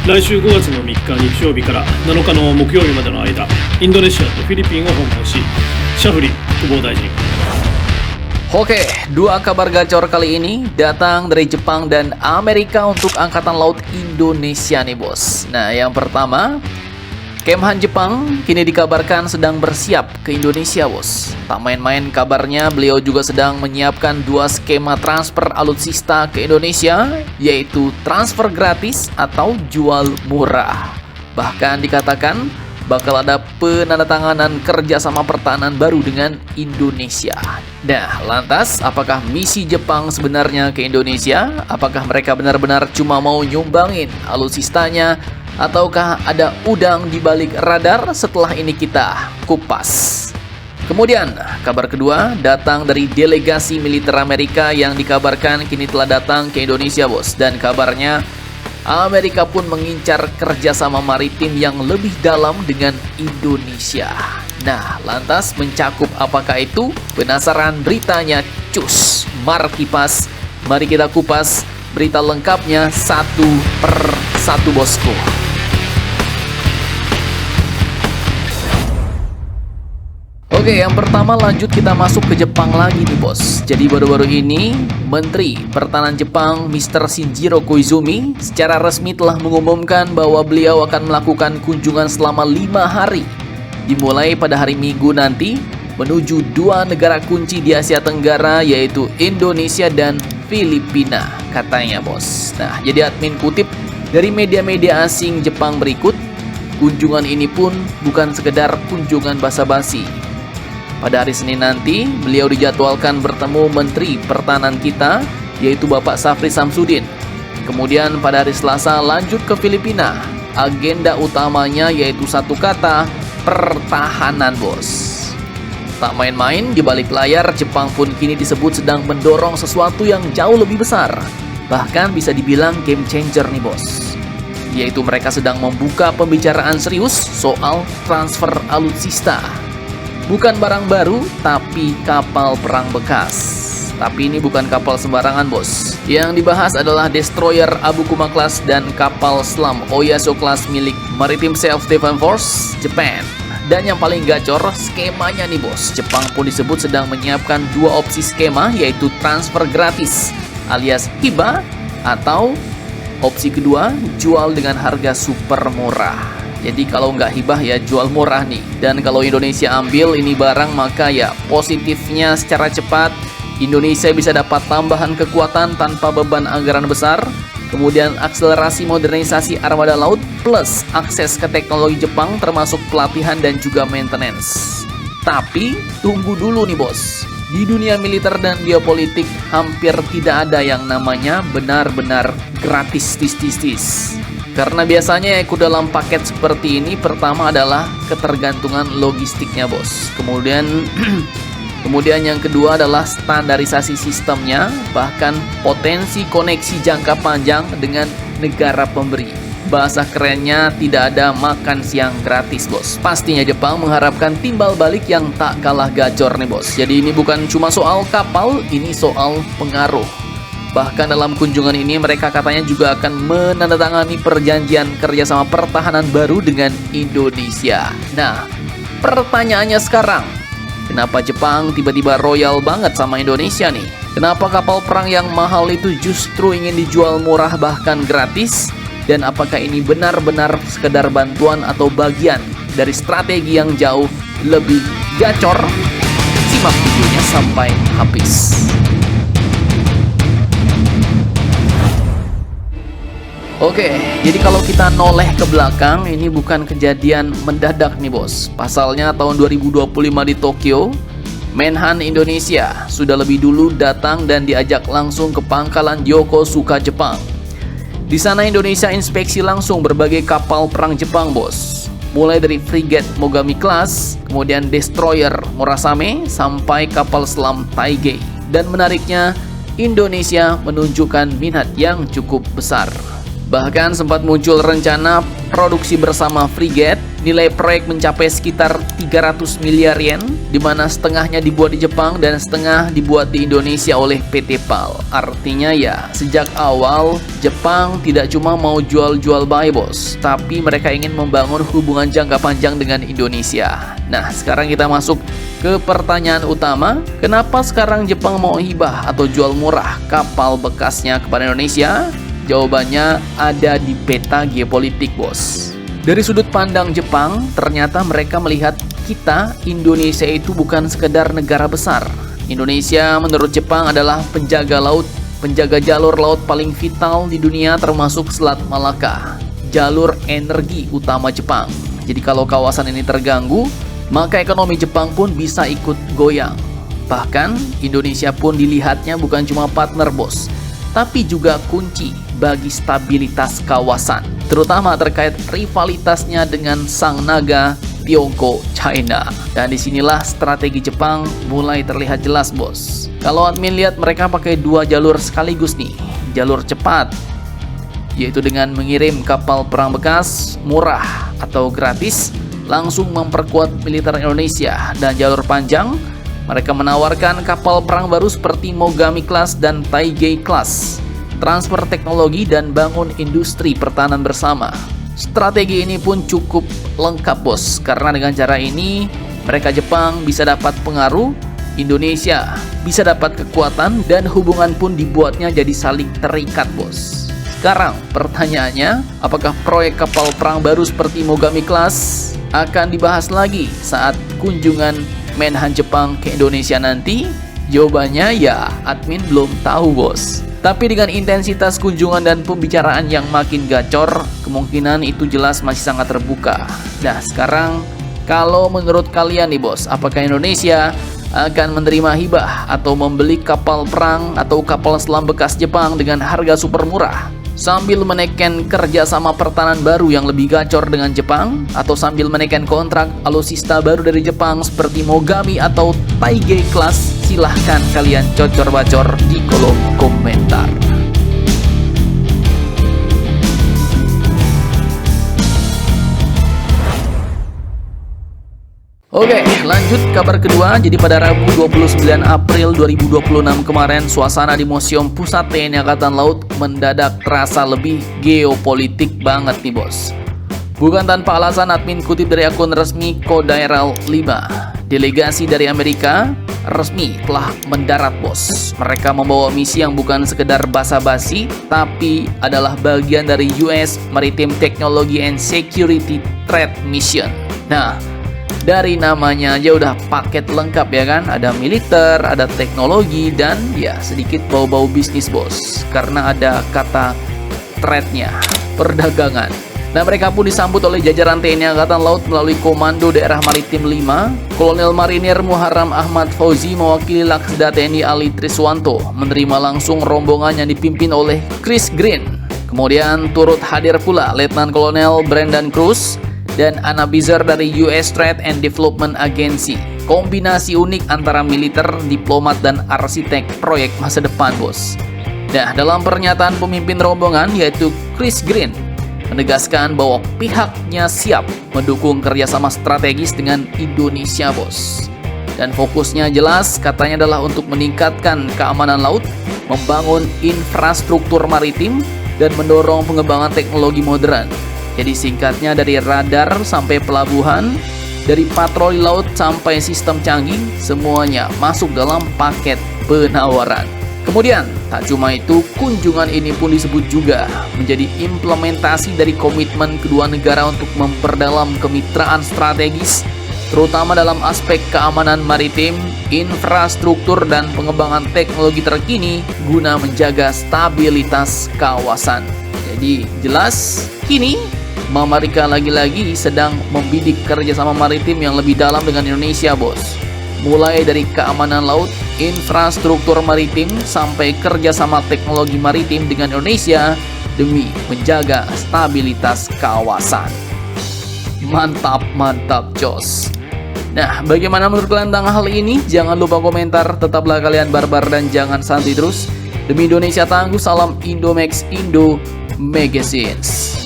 来週5月の3日日曜日から7日の木曜日までの間、インドネシアとフィリピンを訪問し、シャフリ国防大臣。Oke, dua kabar gacor kali ini datang dari Jepang dan Amerika untuk Angkatan Laut Indonesia nih bos. Nah, yang pertama, Kemhan Jepang kini dikabarkan sedang bersiap ke Indonesia bos. Tak main-main kabarnya, beliau juga sedang menyiapkan dua skema transfer alutsista ke Indonesia, yaitu transfer gratis atau jual murah. Bahkan dikatakan bakal ada penandatanganan kerjasama pertahanan baru dengan Indonesia. Nah, lantas apakah misi Jepang sebenarnya ke Indonesia? Apakah mereka benar-benar cuma mau nyumbangin alutsistanya? Ataukah ada udang di balik radar? Setelah ini kita kupas. Kemudian, kabar kedua datang dari delegasi militer Amerika yang dikabarkan kini telah datang ke Indonesia bos. Dan kabarnya Amerika pun mengincar kerjasama maritim yang lebih dalam dengan Indonesia. Nah, lantas mencakup apakah itu? Penasaran beritanya? Cus, Markipas. Mari kita kupas berita lengkapnya satu per satu bosku. Oke, yang pertama lanjut kita masuk ke Jepang lagi nih bos. Jadi baru-baru ini Menteri Pertahanan Jepang Mr. Shinjiro Koizumi secara resmi telah mengumumkan bahwa beliau akan melakukan kunjungan selama 5 hari, dimulai pada hari Minggu nanti menuju dua negara kunci di Asia Tenggara, yaitu Indonesia dan Filipina katanya bos. Nah, jadi admin kutip dari media-media asing Jepang berikut, kunjungan ini pun bukan sekedar kunjungan basa-basi. Pada hari Senin nanti, beliau dijadwalkan bertemu Menteri Pertahanan kita, yaitu Bapak Safri Samsudin. Kemudian pada hari Selasa lanjut ke Filipina. Agenda utamanya yaitu satu kata, pertahanan bos. Tak main-main, di balik layar Jepang pun kini disebut sedang mendorong sesuatu yang jauh lebih besar. Bahkan bisa dibilang game changer nih bos. Yaitu mereka sedang membuka pembicaraan serius soal transfer alutsista. Bukan barang baru, tapi kapal perang bekas. Tapi ini bukan kapal sembarangan bos. Yang dibahas adalah destroyer Abukuma Class dan kapal selam Oyasu Class milik Maritime Self-Defense Force Japan. Dan yang paling gacor, skemanya nih bos. Jepang pun disebut sedang menyiapkan dua opsi skema, yaitu transfer gratis alias hibah, atau opsi kedua, jual dengan harga super murah. Jadi kalau nggak hibah ya jual murah nih. Dan kalau Indonesia ambil ini barang, maka ya positifnya secara cepat Indonesia bisa dapat tambahan kekuatan tanpa beban anggaran besar. Kemudian akselerasi modernisasi armada laut plus akses ke teknologi Jepang termasuk pelatihan dan juga maintenance. Tapi tunggu dulu nih bos. Di dunia militer dan geopolitik hampir tidak ada yang namanya benar-benar gratis tis. Karena biasanya ikut dalam paket seperti ini, pertama adalah ketergantungan logistiknya bos. Kemudian yang kedua adalah standarisasi sistemnya, bahkan potensi koneksi jangka panjang dengan negara pemberi. Bahasa kerennya tidak ada makan siang gratis bos. Pastinya Jepang mengharapkan timbal balik yang tak kalah gacor nih bos. Jadi ini bukan cuma soal kapal, ini soal pengaruh. Bahkan dalam kunjungan ini mereka katanya juga akan menandatangani perjanjian kerjasama pertahanan baru dengan Indonesia. Nah, pertanyaannya sekarang, kenapa Jepang tiba-tiba royal banget sama Indonesia nih? Kenapa kapal perang yang mahal itu justru ingin dijual murah bahkan gratis? Dan apakah ini benar-benar sekedar bantuan atau bagian dari strategi yang jauh lebih gacor? Simak videonya sampai habis. Oke, jadi kalau kita noleh ke belakang, ini bukan kejadian mendadak nih bos. Pasalnya tahun 2025 di Tokyo, Menhan Indonesia sudah lebih dulu datang dan diajak langsung ke pangkalan Yokosuka, Jepang. Di sana Indonesia inspeksi langsung berbagai kapal perang Jepang bos. Mulai dari frigate Mogami Class, kemudian destroyer Murasame, sampai kapal selam Taigei. Dan menariknya, Indonesia menunjukkan minat yang cukup besar. Bahkan sempat muncul rencana produksi bersama frigate Nilai proyek mencapai sekitar 300 miliar yen, di mana setengahnya dibuat di Jepang dan setengah dibuat di Indonesia oleh PT PAL. Artinya ya, sejak awal Jepang tidak cuma mau jual-jual bayi bos, tapi mereka ingin membangun hubungan jangka panjang dengan Indonesia. Nah, sekarang kita masuk ke pertanyaan utama, kenapa sekarang Jepang mau hibah atau jual murah kapal bekasnya kepada Indonesia? Jawabannya ada di peta geopolitik bos. Dari sudut pandang Jepang, ternyata mereka melihat kita, Indonesia itu bukan sekedar negara besar. Indonesia menurut Jepang adalah penjaga laut, penjaga jalur laut paling vital di dunia termasuk Selat Malaka, jalur energi utama Jepang. Jadi kalau kawasan ini terganggu, maka ekonomi Jepang pun bisa ikut goyang. Bahkan Indonesia pun dilihatnya bukan cuma partner bos, tapi juga kunci bagi stabilitas kawasan, terutama terkait rivalitasnya dengan sang naga Tiongkok, China. Dan disinilah strategi Jepang mulai terlihat jelas bos. Kalau admin lihat mereka pakai dua jalur sekaligus nih, jalur cepat, yaitu dengan mengirim kapal perang bekas murah atau gratis, langsung memperkuat militer Indonesia, dan jalur panjang, mereka menawarkan kapal perang baru seperti Mogami Class dan Taigei Class, transfer teknologi dan bangun industri pertahanan bersama. Strategi ini pun cukup lengkap bos, karena dengan cara ini mereka Jepang bisa dapat pengaruh, Indonesia bisa dapat kekuatan, dan hubungan pun dibuatnya jadi saling terikat bos. Sekarang pertanyaannya, apakah proyek kapal perang baru seperti Mogami Class akan dibahas lagi saat kunjungan Menhan Jepang ke Indonesia nanti? Jawabannya ya, admin belum tahu bos. Tapi dengan intensitas kunjungan dan pembicaraan yang makin gacor, kemungkinan itu jelas masih sangat terbuka. Nah sekarang, kalau menurut kalian nih bos, apakah Indonesia akan menerima hibah atau membeli kapal perang atau kapal selam bekas Jepang dengan harga super murah, sambil menaikkan kerjasama pertahanan baru yang lebih gacor dengan Jepang, atau sambil menaikkan kontrak alutsista baru dari Jepang seperti Mogami atau Taigei Class? Silahkan kalian cocor-bacor di kolom komentar. Oke, lanjut kabar kedua. Jadi pada Rabu 29 April 2026 kemarin, suasana di Museum Pusat TNI Angkatan Laut mendadak terasa lebih geopolitik banget nih bos. Bukan tanpa alasan, admin kutip dari akun resmi Kodaeral 5. Delegasi dari Amerika resmi telah mendarat bos. Mereka membawa misi yang bukan sekedar basa-basi, tapi adalah bagian dari US Maritime Technology and Security Threat Mission. Nah, dari namanya aja udah paket lengkap ya kan. Ada militer, ada teknologi, dan ya sedikit bau-bau bisnis bos, karena ada kata threat-nya, perdagangan. Nah mereka pun disambut oleh jajaran TNI Angkatan Laut melalui Komando Daerah Maritim 5. Kolonel Marinir Muharram Ahmad Fauzi mewakili Laksda TNI Ali Triswanto menerima langsung rombongan yang dipimpin oleh Chris Green. Kemudian turut hadir pula Letnan Kolonel Brandon Cruz dan Anna Bizer dari US Trade and Development Agency. Kombinasi unik antara militer, diplomat, dan arsitek proyek masa depan bos. Nah dalam pernyataan pemimpin rombongan yaitu Chris Green menegaskan bahwa pihaknya siap mendukung kerjasama strategis dengan Indonesia bos. Dan fokusnya jelas katanya adalah untuk meningkatkan keamanan laut, membangun infrastruktur maritim, dan mendorong pengembangan teknologi modern. Jadi singkatnya dari radar sampai pelabuhan, dari patroli laut sampai sistem canggih, semuanya masuk dalam paket penawaran. Kemudian, tak cuma itu, kunjungan ini pun disebut juga menjadi implementasi dari komitmen kedua negara untuk memperdalam kemitraan strategis, terutama dalam aspek keamanan maritim, infrastruktur, dan pengembangan teknologi terkini guna menjaga stabilitas kawasan. Jadi, jelas, kini Mama Rika lagi-lagi sedang membidik kerjasama maritim yang lebih dalam dengan Indonesia, bos. Mulai dari keamanan laut, infrastruktur maritim, sampai kerjasama teknologi maritim dengan Indonesia demi menjaga stabilitas kawasan. Mantap, mantap, jos. Nah, bagaimana menurut kalian tentang hal ini? Jangan lupa komentar, tetaplah kalian barbar dan jangan santai terus. Demi Indonesia tangguh, salam Indomax Indo Magazines.